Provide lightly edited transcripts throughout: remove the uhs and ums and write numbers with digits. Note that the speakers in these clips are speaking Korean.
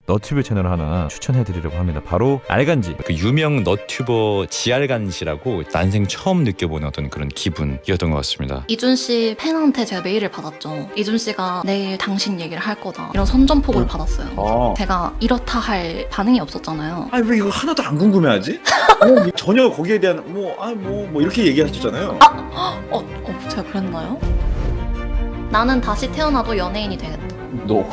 너튜브 채널 하나 추천해드리려고 합니다. 바로 알간지. 그 유명 너튜버 지알간 씨라고 난생 처음 느껴보는 어떤 그런 기분이었던 것 같습니다. 이준 씨 팬한테 제가 메일을 받았죠. 이준 씨가 내일 당신 얘기를 할 거다. 이런 선전포고를 받았어요. 제가 이렇다 할 반응이 없었잖아요. 아니 왜 이거 하나도 안 궁금해하지? 전혀 거기에 대한 뭐 이렇게 얘기하셨잖아요. 제가 그랬나요? 나는 다시 태어나도 연예인이 되겠다. 너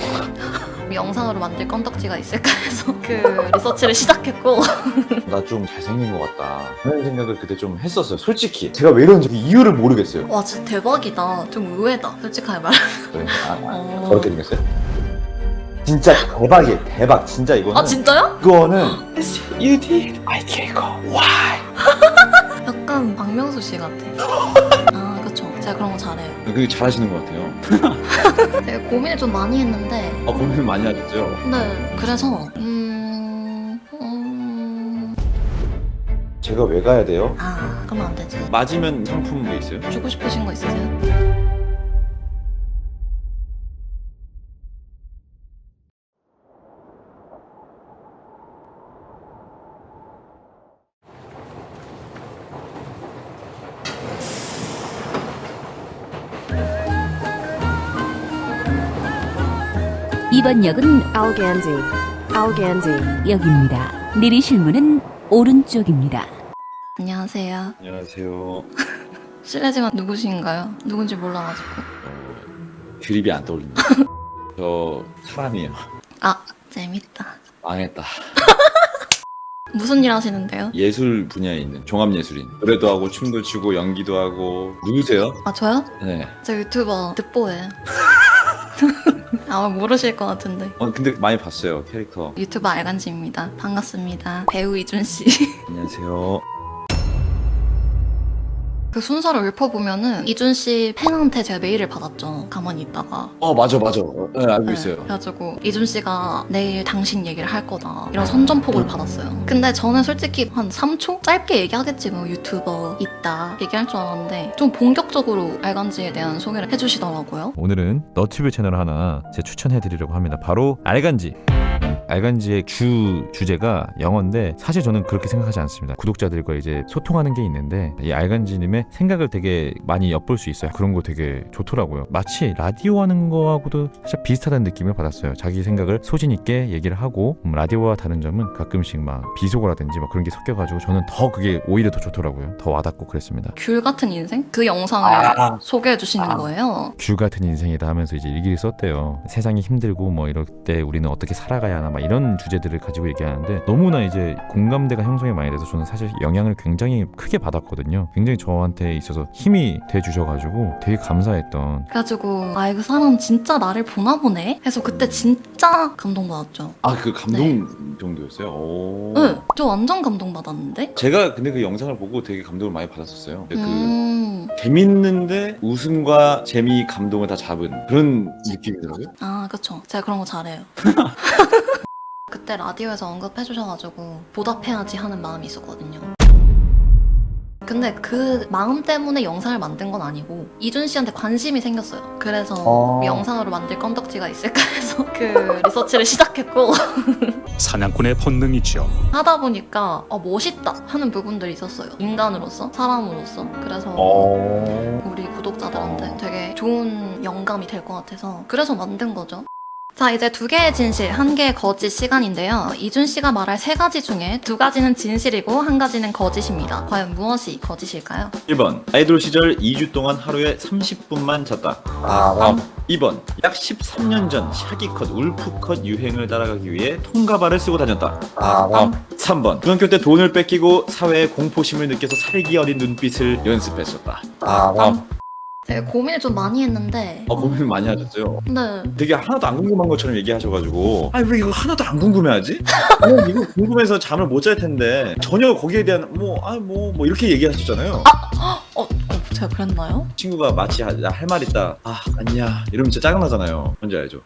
영상으로 만들 건덕지가 있을까 해서 그 리서치를 시작했고 나 좀 잘생긴 것 같다 그런 생각을 그때 좀 했었어요. 솔직히 제가 왜 이런지 이유를 모르겠어요. 와 진짜 대박이다. 좀 의외다. 솔직하게 말하면. 네, 저렇게 생겼어요? 진짜 대박이에요. 대박. 진짜 이거는. 아 진짜요? 이거는 You did. I can't go. Why? 약간 박명수 씨 같아. 아 그쵸. 제가 그런 거 잘해요. 그게 잘하시는 것 같아요. 되게 고민을 좀 많이 했는데 고민을 많이 하셨죠? 근데 그래서 제가 왜 가야 돼요? 그러면 안 되지. 맞으면 상품 뭐 있어요? 주고 싶으신 거 있으세요? 이번 역은 알간지 역입니다. 내리실 문은 오른쪽입니다. 안녕하세요. 안녕하세요. 실례지만 누구신가요? 누군지 몰라가지고. 드립이 안 떠올립니다. 저 사람이에요. 재밌다. 망했다. 무슨 일 하시는데요? 예술 분야에 있는 종합예술인. 노래도 하고 춤도 추고 연기도 하고. 누구세요? 저요? 네. 저 유튜버 득보예요. 아마 모르실 것 같은데. 근데 많이 봤어요, 캐릭터. 유튜버 알간지입니다. 반갑습니다. 배우 이준 씨. 안녕하세요. 그 순서를 읊어보면은 이준 씨 팬한테 제가 메일을 받았죠. 가만히 있다가. 맞아. 네, 알고 있어요. 그래가지고 이준 씨가 내일 당신 얘기를 할 거다. 이런 선전포고를 받았어요. 근데 저는 솔직히 한 3초? 짧게 얘기하겠지 뭐 유튜버 있다 얘기할 줄 알았는데 좀 본격적으로 알간지에 대한 소개를 해주시더라고요. 오늘은 너튜브 채널 하나 제 추천해드리려고 합니다. 바로 알간지. 알간지의 주제가 영어인데 사실 저는 그렇게 생각하지 않습니다. 구독자들과 이제 소통하는 게 있는데 이 알간지님의 생각을 되게 많이 엿볼 수 있어요. 그런 거 되게 좋더라고요. 마치 라디오 하는 거하고도 살짝 비슷하다는 느낌을 받았어요. 자기 생각을 소신 있게 얘기를 하고 라디오와 다른 점은 가끔씩 막 비속어라든지 막 그런 게 섞여가지고 저는 더 그게 오히려 더 좋더라고요. 더 와닿고 그랬습니다. 귤 같은 인생? 그 영상을 소개해 주시는 거예요. 귤 같은 인생이다 하면서 이제 일기를 썼대요. 세상이 힘들고 뭐 이럴 때 우리는 어떻게 살아가야 하나 막 이런 주제들을 가지고 얘기하는데 너무나 이제 공감대가 형성이 많이 돼서 저는 사실 영향을 굉장히 크게 받았거든요. 굉장히 저한테 있어서 힘이 돼주셔가지고 되게 감사했던. 그래가지고 그 사람 진짜 나를 보나 보네? 해서 그때 진짜 감동받았죠. 그 감동 정도였어요? 오. 네, 저 완전 감동받았는데? 제가 근데 그 영상을 보고 되게 감동을 많이 받았었어요. 재밌는데 웃음과 재미, 감동을 다 잡은 그런 느낌이더라고요. 그쵸. 제가 그런 거 잘해요. 그때 라디오에서 언급해주셔가지고 보답해야지 하는 마음이 있었거든요. 근데 그 마음 때문에 영상을 만든 건 아니고 이준 씨한테 관심이 생겼어요. 그래서 영상으로 만들 건덕지가 있을까 해서 그 리서치를 시작했고 사냥꾼의 본능이죠. 하다 보니까 멋있다 하는 부분들이 있었어요. 인간으로서, 사람으로서. 그래서 우리 구독자들한테 되게 좋은 영감이 될 것 같아서 그래서 만든 거죠. 자, 이제 2개의 진실, 1개의 거짓 시간인데요. 이준 씨가 말할 3가지 중에 2가지는 진실이고 1가지는 거짓입니다. 과연 무엇이 거짓일까요? 1번 아이돌 시절 2주 동안 하루에 30분만 잤다. 2번 약 13년 전 샤기컷, 울프컷 유행을 따라가기 위해 통가발을 쓰고 다녔다. 3번 중학교 때 돈을 뺏기고 사회에 공포심을 느껴서 살기 어린 눈빛을 연습했었다. 되게 고민을 좀 많이 했는데 고민을 많이 하셨어요. 근데 되게 하나도 안 궁금한 것처럼 얘기하셔가지고 왜 이거 하나도 안 궁금해하지? 이거 궁금해서 잠을 못 잘 텐데 전혀 거기에 대한 뭐 이렇게 얘기하셨잖아요. 제가 그랬나요? 친구가 마치 할 말 있다 아니야 이러면 진짜 짜증나잖아요. 뭔지 알죠?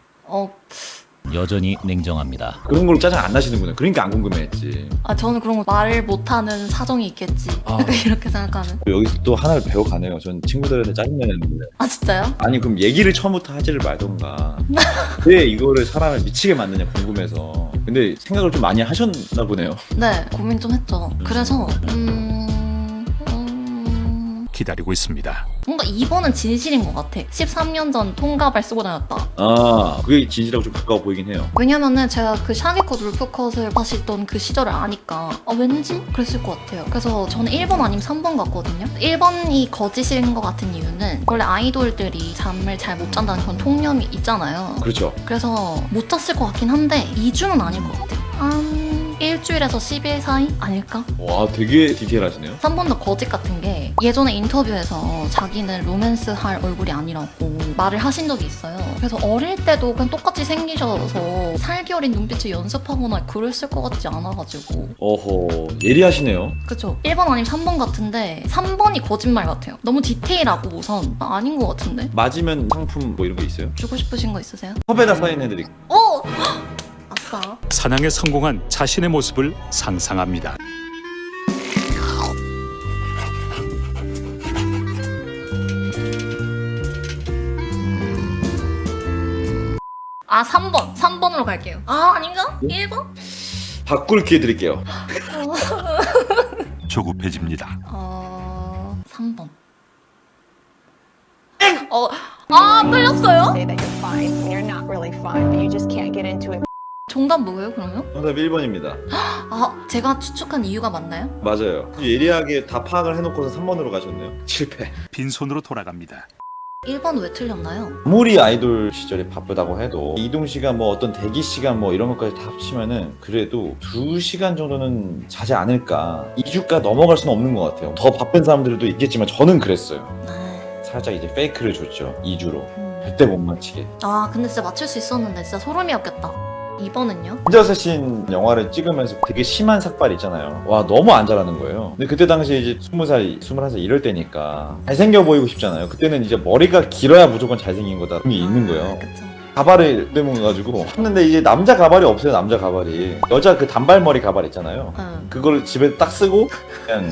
여전히 냉정합니다. 그런 걸로 짜증 안 나시는구나. 그러니까 안 궁금해했지. 아 저는 그런 거 말을 못하는 사정이 있겠지. 이렇게 생각하는. 여기서 또 하나를 배워가네요. 전 친구들한테 짜증내는데. 아 진짜요? 아니 그럼 얘기를 처음부터 하지를 말던가. 왜 이거를 사람을 미치게 만드냐 궁금해서. 근데 생각을 좀 많이 하셨나 보네요. 네 고민 좀 했죠. 그래서 기다리고 있습니다. 뭔가 2번은 진실인 것 같아. 13년 전 통가발 쓰고 다녔다. 아 그게 진실하고 좀 가까워 보이긴 해요. 왜냐면은 제가 그 샤기컷 울프컷을 마시던 그 시절을 아니까 왠지 그랬을 것 같아요. 그래서 저는 1번 아니면 3번 같거든요. 1번이 거짓인 것 같은 이유는 원래 아이돌들이 잠을 잘 못 잔다는 그런 통념이 있잖아요. 그렇죠. 그래서 못 잤을 것 같긴 한데 2주는 아닐 것 같아요. 한 일주일에서 10일 사이 아닐까? 와 되게 디테일하시네요. 3번도 거짓 같은 게 예전에 인터뷰에서 자기는 로맨스 할 얼굴이 아니라고 말을 하신 적이 있어요. 그래서 어릴 때도 그냥 똑같이 생기셔서 살기 어린 눈빛을 연습하거나 그랬을 것 같지 않아가지고. 어허 예리하시네요. 그쵸? 1번 아니면 3번 같은데 3번이 거짓말 같아요. 너무 디테일하고 우선 아닌 것 같은데? 맞으면 상품 뭐 이런 거 있어요? 주고 싶으신 거 있으세요? 컵에다 사인해드릴게요. 오! 아싸. 사냥에 성공한 자신의 모습을 상상합니다. 아 3번! 3번으로 갈게요. 아 아닌가? 1번? 바꿀 기회 드릴게요. 조급해집니다. 3번. 틀렸어요? say that you're fine when you're not really fine, but you just can't get into it. 정답 뭐예요 그러면? 정답 1번입니다. 아 제가 추측한 이유가 맞나요? 맞아요. 예리하게 다 파악을 해놓고서 3번으로 가셨네요. 실패. 빈손으로 돌아갑니다. 1번 왜 틀렸나요? 아무리 아이돌 시절이 바쁘다고 해도 이동 시간 뭐 어떤 대기 시간 뭐 이런 것까지 다 합치면은 그래도 2시간 정도는 자지 않을까. 2주가 넘어갈 수는 없는 것 같아요. 더 바쁜 사람들도 있겠지만 저는 그랬어요. 네. 살짝 이제 페이크를 줬죠. 2주로. 절대 못 맞히게. 아 근데 진짜 맞출 수 있었는데 진짜 소름이었겠다. 2번은요? 혼자서 신 영화를 찍으면서 되게 심한 삭발 있잖아요. 와 너무 안 잘하는 거예요. 근데 그때 당시에 이제 20살, 21살 이럴 때니까 잘생겨 보이고 싶잖아요. 그때는 이제 머리가 길어야 무조건 잘생긴 거다 그런 게 있는 거예요. 그쵸. 가발을 때문에 가지고 했는데 이제 남자 가발이 없어요. 남자 가발이 여자 그 단발머리 가발 있잖아요. 응. 그걸 집에 딱 쓰고 그냥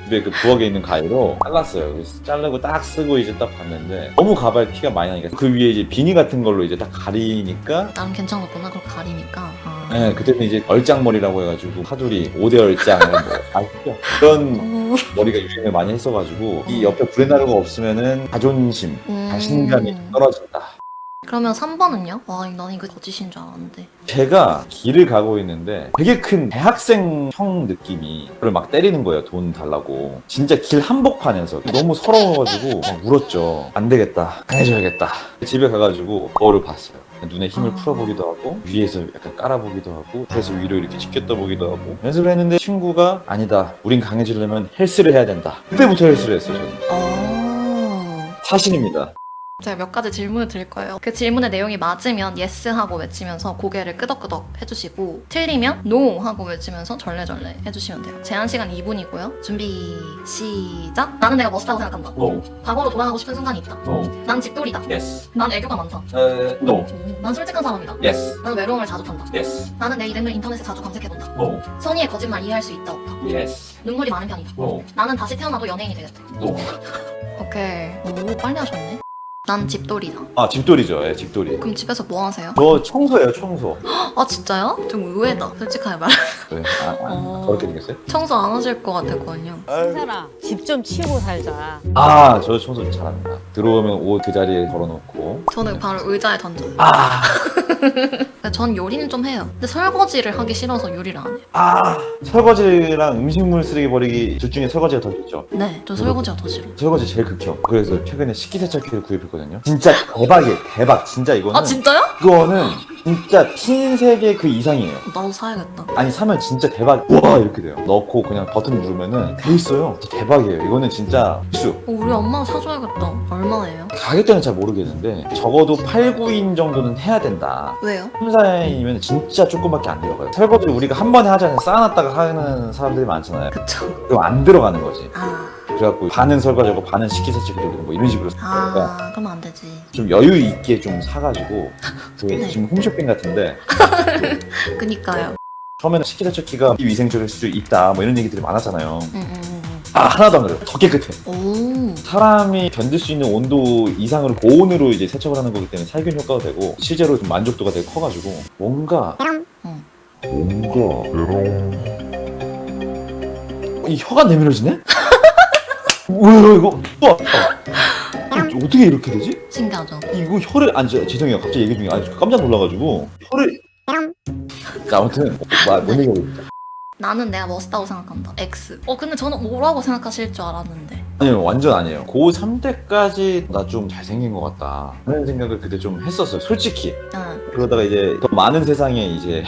집에 그 부엌에 있는 가위로 잘랐어요. 그래서 자르고 딱 쓰고 이제 딱 봤는데 너무 가발 티가 많이 나니까 그 위에 이제 비니 같은 걸로 이제 딱 가리니까 나름 괜찮았구나 그걸 가리니까. 네, 그때는 이제 얼짱머리라고 해가지고 하두리 5대 얼짱을 뭐 아시죠? 그런 머리가 유행을 많이 했어가지고 이 옆에 브레나루가 없으면은 자존심, 자신감이 떨어진다. 그러면 3번은요? 와 난 이거 거짓인 줄 알았는데. 제가 길을 가고 있는데 되게 큰 대학생 형 느낌이 저를 막 때리는 거예요. 돈 달라고. 진짜 길 한복판에서 너무 서러워가지고 막 울었죠. 안 되겠다. 강해져야겠다. 집에 가가지고 거울을 봤어요. 눈에 힘을 풀어보기도 하고 위에서 약간 깔아보기도 하고 그래서 위로 이렇게 지켰다 보기도 하고 연습을 했는데 친구가 아니다. 우린 강해지려면 헬스를 해야 된다. 그때부터 헬스를 했어요. 저는. 사실입니다. 제가 몇 가지 질문을 드릴 거예요. 그 질문의 내용이 맞으면 yes 하고 외치면서 고개를 끄덕끄덕 해주시고 틀리면 no 하고 외치면서 절레절레 해주시면 돼요. 제한 시간 2분이고요. 준비 시작. 나는 내가 멋있다고 생각한다. No. 과거로 돌아가고 싶은 순간이 있다. No. 난 집돌이다. Yes. 난 애교가 많다. No. 난 솔직한 사람이다. Yes. 나는 외로움을 자주 탄다. Yes. 나는 내 이름을 인터넷에 자주 검색해본다. No. 선의의 거짓말 이해할 수 있다 없다. Yes. 눈물이 많은 편이다. No. 나는 다시 태어나도 연예인이 되겠다. No. 오케이. 오 빨리 하셨네. 난 집돌이다. 아 집돌이죠. 예, 집돌이. 그럼 집에서 뭐 하세요? 저 청소예요. 청소. 아 진짜요? 좀 의외다. 솔직하게 말하면. 네. 어. 그렇게 생겼어요? 청소 안 하실 것 같았거든요. 신사라 집 좀 치우고 살자. 아, 저 청소 잘합니다. 들어오면 옷 그 자리에 걸어놓고. 저는 바로 의자에 던져요. 아, 전 요리는 좀 해요. 근데 설거지를 하기 싫어서 요리를 안 해요. 아, 설거지랑 음식물 쓰레기 버리기 둘 중에 설거지가 더 좋죠. 네, 저 설거지가 더 싫어. 설거지 제일 극혐. 그래서 최근에 식기세척기를 구입했거든요. 진짜 대박이에요. 대박. 진짜 이거는. 아 진짜요? 이거는 진짜 흰색의 그 이상이에요. 나도 사야겠다. 아니 사면 진짜 대박. 와 이렇게 돼요. 넣고 그냥 버튼 누르면은 돼 있어요. 진짜 대박이에요. 이거는 진짜 필수. 우리 엄마 사줘야겠다. 얼마예요? 가격대는 잘 모르겠는데 적어도 8, 9인 정도는 해야 된다. 왜요? 3, 4인이면 진짜 조금밖에 안 들어가요. 설거지 우리가 한 번에 하잖아요. 쌓아놨다가 하는 사람들이 많잖아요. 그쵸. 그럼 안 들어가는 거지. 아 그래갖고 반은 설거지하고 반은 식기세척 그리고 뭐 이런 식으로 그러니까 아, 그러면 안 되지. 좀 여유 있게 좀 사가지고 그게 네. 지금 홈쇼핑 같은데 그니까요. 처음에는 식기세척기가 위생적일 수도 있다 뭐 이런 얘기들이 많았잖아요. 음. 아 하나도 안 그래요. 더 깨끗해. 오. 사람이 견딜 수 있는 온도 이상으로 고온으로 이제 세척을 하는 거기 때문에 살균 효과가 되고 실제로 좀 만족도가 되게 커가지고 뭔가 이 혀가 내밀어지네? 뭐야 이거? 우와! 어떻게 이렇게 되지? 신기하죠. 이거 혀를 죄송해요 갑자기 얘기 중에 깜짝 놀라가지고 혀를 자 아무튼 뭔 얘기하고 있다. 나는 내가 멋있다고 생각한다. X. 근데 저는 뭐라고 생각하실 줄 알았는데. 아니요 완전 아니에요. 고3 때까지 나 좀 잘생긴 것 같다 그런 생각을 그때 좀 했었어요 솔직히. 응. 그러다가 이제 더 많은 세상에 이제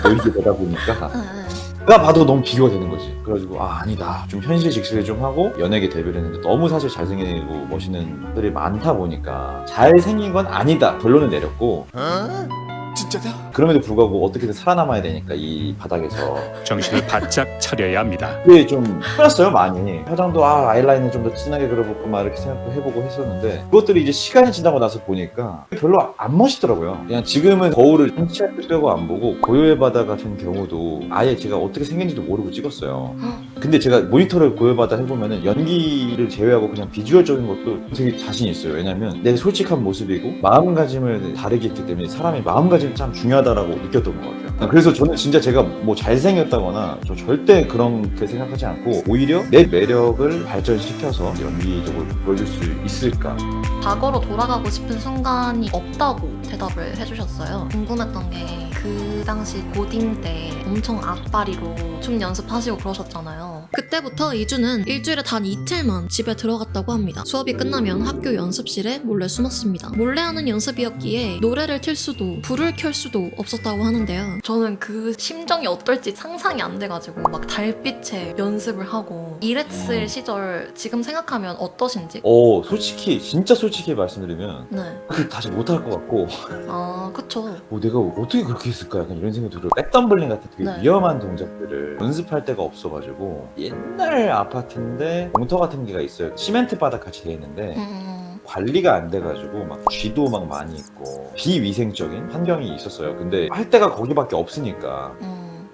모이게 되다 보니까 응. 내가 봐도 너무 비교가 되는 거지. 그래가지고 아니다 좀 현실 직시를 좀 하고 연예계 데뷔를 했는데 너무 사실 잘생기고 멋있는 분들이 많다 보니까 잘생긴 건 아니다 결론을 내렸고 진짜다? 그럼에도 불구하고 어떻게든 살아남아야 되니까 이 바닥에서 정신을 바짝 차려야 합니다. 그게 좀 편했어요 많이. 화장도 아이라인을 좀 더 진하게 그려볼까 막 이렇게 생각도 해보고 했었는데 그것들이 이제 시간이 지나고 나서 보니까 별로 안 멋있더라고요. 그냥 지금은 거울을 한치할 빼고 안 보고 고요의 바다 같은 경우도 아예 제가 어떻게 생긴지도 모르고 찍었어요. 근데 제가 모니터를 고요의 바다 해보면은 연기를 제외하고 그냥 비주얼적인 것도 되게 자신이 있어요. 왜냐면 내 솔직한 모습이고 마음가짐을 다르게 했기 때문에 사람이 마음가짐이 참 중요하다라고 느꼈던 것 같아요. 그래서 저는 진짜 제가 뭐 잘생겼다거나 저 절대 그렇게 생각하지 않고 오히려 내 매력을 발전시켜서 연기적으로 보여줄 수 있을까. 과거로 돌아가고 싶은 순간이 없다고 대답을 해주셨어요. 궁금했던 게 그 당시 고딩 때 엄청 악바리로 춤 연습하시고 그러셨잖아요. 그때부터 이주는 일주일에 단 이틀만 집에 들어갔다고 합니다. 수업이 끝나면 학교 연습실에 몰래 숨었습니다. 몰래 하는 연습이었기에 노래를 틀 수도 불을 켤 수도 없었다고 하는데요. 저는 그 심정이 어떨지 상상이 안 돼가지고 막 달빛에 연습을 하고 이랬을 시절 지금 생각하면 어떠신지? 솔직히 진짜 솔직히 말씀드리면 네. 그 다시 못할 것 같고 아, 그쵸. 내가 어떻게 그렇게 했을까 약간 이런 생각이 들어요. 백덤블링 같은 되게 네. 위험한 동작들을 연습할 데가 없어가지고 옛날 아파트인데 공터 같은 게가 있어요. 시멘트 바닥 같이 돼 있는데 관리가 안 돼가지고 막 쥐도 막 많이 있고 비위생적인 환경이 있었어요. 근데 할 데가 거기밖에 없으니까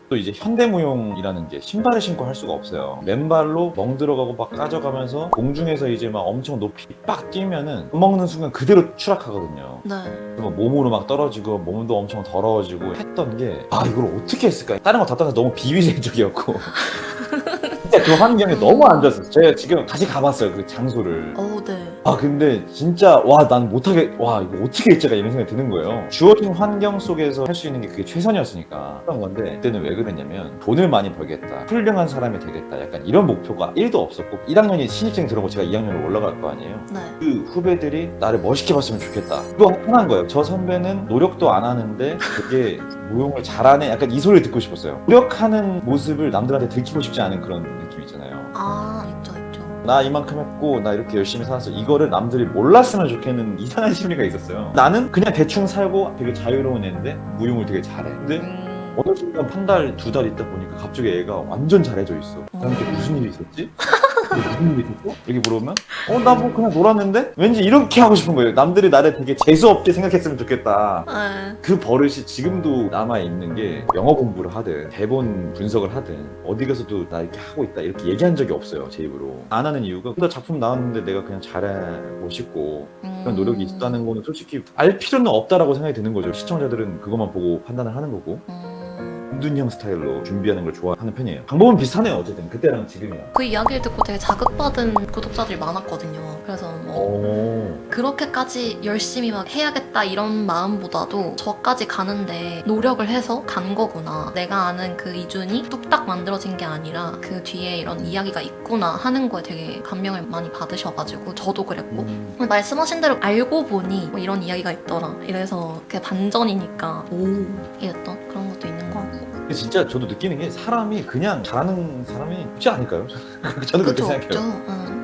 또 이제 현대무용이라는 게 신발을 신고 할 수가 없어요. 맨발로 멍 들어가고 막 까져가면서 공중에서 이제 막 엄청 높이 빡 뛰면은 밥 먹는 순간 그대로 추락하거든요. 네. 막 몸으로 막 떨어지고 몸도 엄청 더러워지고 했던 게 이걸 어떻게 했을까? 다른 거 다 떠나서 너무 비위생적이었고 진짜 그 환경이 너무 안 좋았어요. 제가 지금 다시 가봤어요 그 장소를. 네. 근데 진짜 난 못하게 이거 어떻게 했지가 이런 생각이 드는 거예요. 주어진 환경 속에서 할 수 있는 게 그게 최선이었으니까 그런 건데 그때는 왜 그랬냐면 돈을 많이 벌겠다, 훌륭한 사람이 되겠다, 약간 이런 목표가 1도 없었고 1학년이 신입생 들어오고 제가 2학년으로 올라갈 거 아니에요. 네. 그 후배들이 나를 멋있게 봤으면 좋겠다, 이거 하나인 거예요. 저 선배는 노력도 안 하는데 되게 무용을 잘하네, 약간 이 소리를 듣고 싶었어요. 노력하는 모습을 남들한테 들키고 싶지 않은 그런 느낌 있잖아요. 있죠. 나 이만큼 했고 나 이렇게 열심히 살았어, 이거를 남들이 몰랐으면 좋겠는 이상한 심리가 있었어요. 나는 그냥 대충 살고 되게 자유로운 애인데 무용을 되게 잘해. 근데 어느 순간 한 달, 두 달 있다 보니까 갑자기 애가 완전 잘해져 있어. 나한테 무슨 일이 있었지? 무슨 일이 있었어? 이렇게 물어보면 나 뭐 그냥 놀았는데? 왠지 이렇게 하고 싶은 거예요. 남들이 나를 되게 재수없게 생각했으면 좋겠다. 그 버릇이 지금도 남아있는 게 영어 공부를 하든 대본 분석을 하든 어디 가서도 나 이렇게 하고 있다 이렇게 얘기한 적이 없어요 제 입으로. 안 하는 이유가 나 작품 나왔는데 내가 그냥 잘하고 싶고 그런 노력이 있다는 거는 솔직히 알 필요는 없다라고 생각이 드는 거죠. 시청자들은 그것만 보고 판단을 하는 거고. 은둔형 스타일로 준비하는 걸 좋아하는 편이에요. 방법은 비슷하네요. 어쨌든 그때랑 지금이랑. 그 이야기를 듣고 되게 자극받은 구독자들이 많았거든요. 그래서 그렇게까지 열심히 막 해야겠다 이런 마음보다도 저까지 가는데 노력을 해서 간 거구나, 내가 아는 그 이준이 뚝딱 만들어진 게 아니라 그 뒤에 이런 이야기가 있구나 하는 거에 되게 감명을 많이 받으셔가지고 저도 그랬고 말씀하신 대로 알고 보니 뭐 이런 이야기가 있더라 이래서 그게 반전이니까 이랬던 그런 것도 있는 것 같고. 진짜 저도 느끼는 게 사람이 그냥 잘하는 사람이 없지 않을까요? 저는 그렇게 그쵸, 생각해요.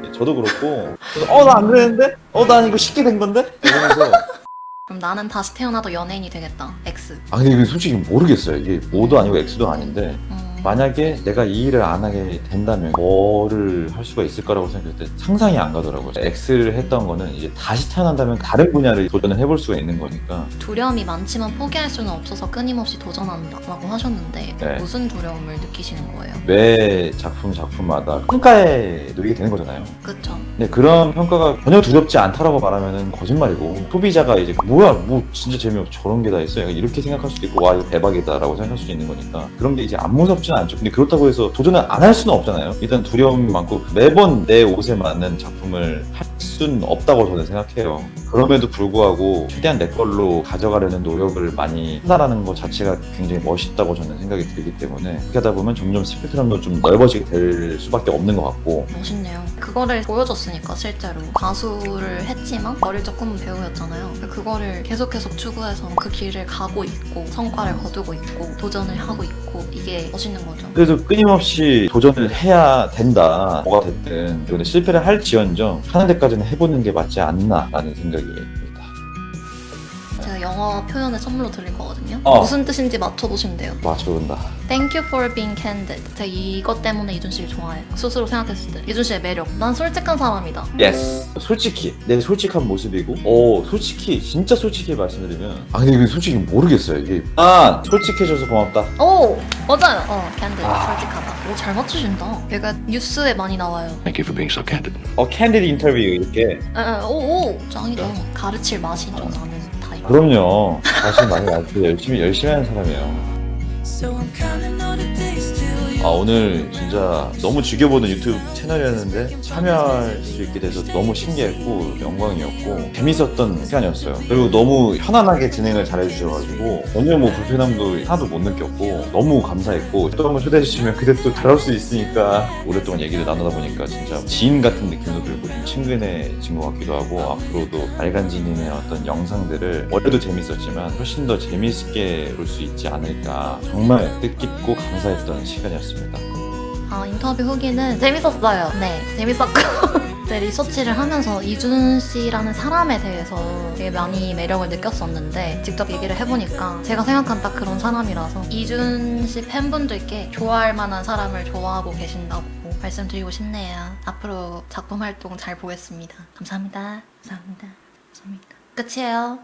없죠. 저도 그렇고 나 안 그랬는데? 난 이거 쉽게 된 건데? 이러면서 그럼 나는 다시 태어나도 연예인이 되겠다. X. 근데 이거 솔직히 모르겠어요. 이게 O도 아니고 X도 아닌데 만약에 내가 이 일을 안 하게 된다면 뭐를 할 수가 있을까라고 생각했을 때 상상이 안 가더라고요. X를 했던 거는 이제 다시 태어난다면 다른 분야를 도전을 해볼 수가 있는 거니까. 두려움이 많지만 포기할 수는 없어서 끊임없이 도전한다라고 하셨는데 네. 무슨 두려움을 느끼시는 거예요? 매 작품마다 평가에 놓이게 되는 거잖아요. 그쵸? 근데 그런 평가가 전혀 두렵지 않다라고 말하면은 거짓말이고, 소비자가 이제 뭐야 뭐 진짜 재미없어 저런 게 다 있어 약간 이렇게 생각할 수도 있고, 와 이거 대박이다라고 생각할 수도 있는 거니까 그런 게 이제 안 무섭지는 않죠. 근데 그렇다고 해서 도전을 안 할 수는 없잖아요. 일단 두려움이 많고 매번 내 옷에 맞는 작품을 할 수는 없다고 저는 생각해요. 그럼에도 불구하고 최대한 내 걸로 가져가려는 노력을 많이 한다라는 것 자체가 굉장히 멋있다고 저는 생각이 들기 때문에, 그렇게 하다 보면 점점 스펙트럼도 좀 넓어지게 될 수밖에 없는 것 같고. 멋있네요. 그거를 보여줬으니까 실제로 가수를 했지만 어릴 적 꿈은 배우였잖아요. 그거를 계속 추구해서 그 길을 가고 있고 성과를 거두고 있고 도전을 하고 있고, 이게 멋있는 거죠. 그래서 끊임없이 도전을 해야 된다. 뭐가 됐든. 근데 실패를 할지언정 하는 데까지는 해보는 게 맞지 않나라는 생각이 듭니다. 제가 영어 표현을 선물로 드릴 거거든요. 어. 무슨 뜻인지 맞춰보시면 돼요. 맞춰본다. Thank you for being candid. 제가 이것 때문에 이준 씨를 좋아해요. 스스로 생각했을 때 이준 씨의 매력. 난 솔직한 사람이다. 예스. 솔직히 내 솔직한 모습이고, 솔직히 진짜 솔직히 말씀드리면, 근데 이거 솔직히 모르겠어요. 이게 솔직해져서 고맙다. 오! 맞아요. candid. 솔직하다. 오, 잘 맞추신다. 얘가 뉴스에 많이 나와요. 캔디드 인터뷰 이렇게. 오! 짱이다. 가르칠 맛이 좀 나는 타입. 그럼요. 자신 많이 나고 열심히 하는 사람이에요. 오늘 진짜 너무 즐겨보는 유튜브 채널이었는데 참여할 수 있게 돼서 너무 신기했고 영광이었고 재밌었던 시간이었어요. 그리고 너무 편안하게 진행을 잘 해주셔가지고 전혀 뭐 불편함도 하나도 못 느꼈고 너무 감사했고, 또 한번 초대해 주시면 그때 또 잘할 수 있으니까. 오랫동안 얘기를 나누다 보니까 진짜 지인 같은 느낌도 들고 좀 친근해진 것 같기도 하고, 앞으로도 알간지님의 어떤 영상들을 원래도 재밌었지만 훨씬 더 재밌게 볼 수 있지 않을까, 정말 뜻깊고 감사했던 시간이었습니다. 인터뷰 후기는 재밌었어요. 네, 재밌었고 네, 리서치를 하면서 이준 씨라는 사람에 대해서 되게 많이 매력을 느꼈었는데, 직접 얘기를 해보니까 제가 생각한 딱 그런 사람이라서 이준 씨 팬분들께 좋아할 만한 사람을 좋아하고 계신다고 말씀드리고 싶네요. 앞으로 작품 활동 잘 보겠습니다. 감사합니다. 끝이에요.